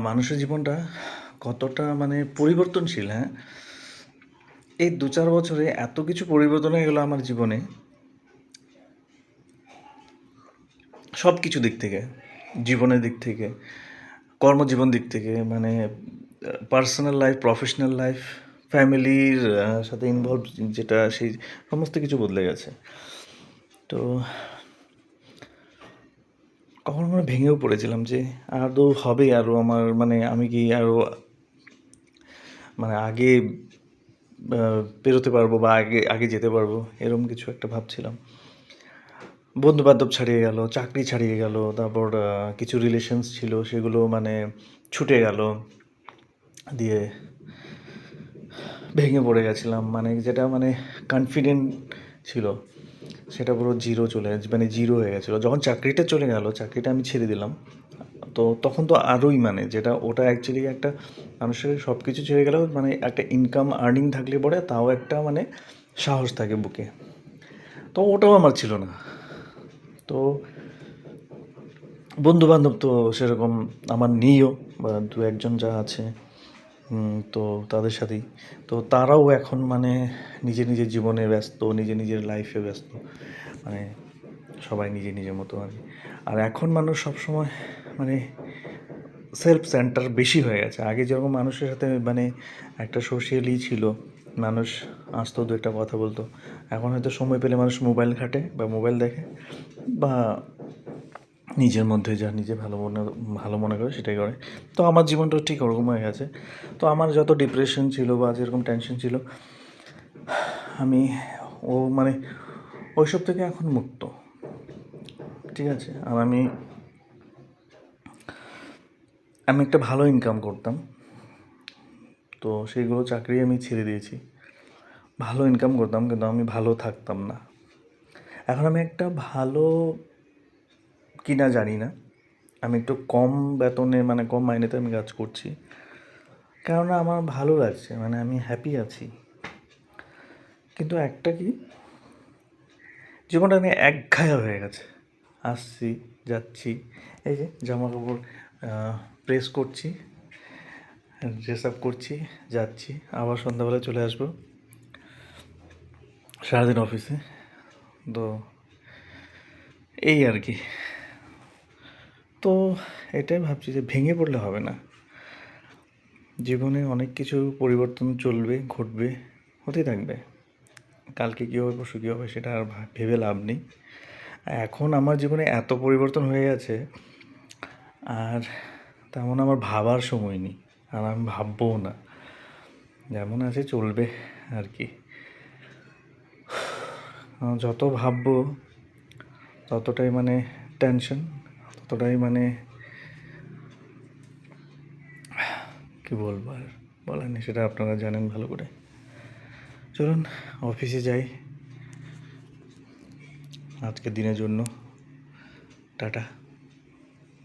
মানুষের জীবনটা কতটা মানে পরিবর্তনশীল, হ্যাঁ? এই ২-৪ বছরে এত কিছু পরিবর্তন হয়ে গেল আমার জীবনে। সব কিছু দিক থেকে, জীবনের দিক থেকে, কর্মজীবন দিক থেকে, মানে পার্সোনাল লাইফ, প্রফেশনাল লাইফ, ফ্যামিলির সাথে ইনভলভ যেটা, সেই সমস্ত কিছু বদলে গেছে। তো কখনো কখনো ভেঙেও পড়েছিলাম যে আদৌ হবে আরও আমার, মানে আমি কি আরও মানে আগে পেরোতে পারবো বা আগে আগে যেতে পারবো, এরকম কিছু একটা ভাবছিলাম। বন্ধুবান্ধব ছাড়িয়ে গেল, চাকরি ছাড়িয়ে গেল, তারপর কিছু রিলেশনস ছিল সেগুলো মানে ছুটে গেল, দিয়ে ভেঙে পড়ে গেছিলাম। মানে যেটা মানে কনফিডেন্ট ছিল সেটা পুরো জিরো মানে জিরো হয়ে গেছিলো। যখন চাকরিটা চলে গেল, চাকরিটা আমি ছেড়ে দিলাম, তো তখন তো আরোই মানে যেটা ওটা অ্যাকচুয়ালি একটা মানুষের সব কিছু ছেড়ে গেলেও মানে একটা ইনকাম আর্নিং থাকলে পরে তাও একটা মানে সাহস থাকে বুকে, তো ওটাও আমার ছিল না। তো বন্ধুবান্ধব তো সেরকম আমার নেইও, বা দু একজন যা আছে তো তাদের সাথেই। তো তারাও এখন মানে নিজের নিজের জীবনে ব্যস্ত, নিজের নিজের লাইফে ব্যস্ত, মানে সবাই নিজের নিজের মতো আর কি। আর এখন মানুষ সবসময় মানে সেলফ সেন্টার বেশি হয়ে গেছে। আগে যেরকম মানুষের সাথে মানে একটা সোশ্যালি ছিল, মানুষ আসতো, দু একটা কথা বলতো। এখন হয়তো সময় পেলে মানুষ মোবাইল ঘাঁটে বা মোবাইল দেখে, বা নিজের মধ্যে যা নিজে ভালো মনে করে সেটাই করে। তো আমার জীবনটাও ঠিক ওরকম হয়ে গেছে। তো আমার যত ডিপ্রেশন ছিল বা যেরকম টেনশন ছিল, আমি মানে ওইসব থেকে এখন মুক্ত, ঠিক আছে। আর আমি একটা ভালো ইনকাম করতাম, তো সেইগুলো চাকরি আমি ছেড়ে দিয়েছি। ভালো ইনকাম করতাম কিন্তু আমি ভালো থাকতাম না। এখন আমি একটা ভালো কিনা জানি না, আমি একটু কম বেতনে মানে কম মাইনেতে আমি কাজ করছি, কেননা আমার ভালো লাগছে, মানে আমি হ্যাপি আছি। কিন্তু একটা কি, জীবনটা আমি একঘায়া হয়ে গেছে। আসছি, যাচ্ছি, এই যে জামা কাপড় প্রেস করছি, ড্রেস আপ করছি, যাচ্ছি, আবার সন্ধ্যাবেলা চলে আসবো, সারাদিন অফিসে। তো এই আর কি। তো এটাই ভাবছি যে ভেঙে পড়লে হবে না, জীবনে অনেক কিছু পরিবর্তন চলবে, ঘটবে, হতেই থাকবে। কালকে কী হবে, পরশু কী হবে, সেটা আর ভেবে লাভ নেই। এখন আমার জীবনে এত পরিবর্তন হয়ে গেছে, আর তেমন আমার ভাবার সময় নেই, আর আমি ভাববও না। যেমন আছে চলবে আর কি। যত ভাববো ততটাই মানে টেনশন, ততটাই মানে কী বলবো, আর বলার নেই, সেটা আপনারা জানেন ভালো করে। চলুন অফিসে যাই আজকের দিনের জন্য। টাটা।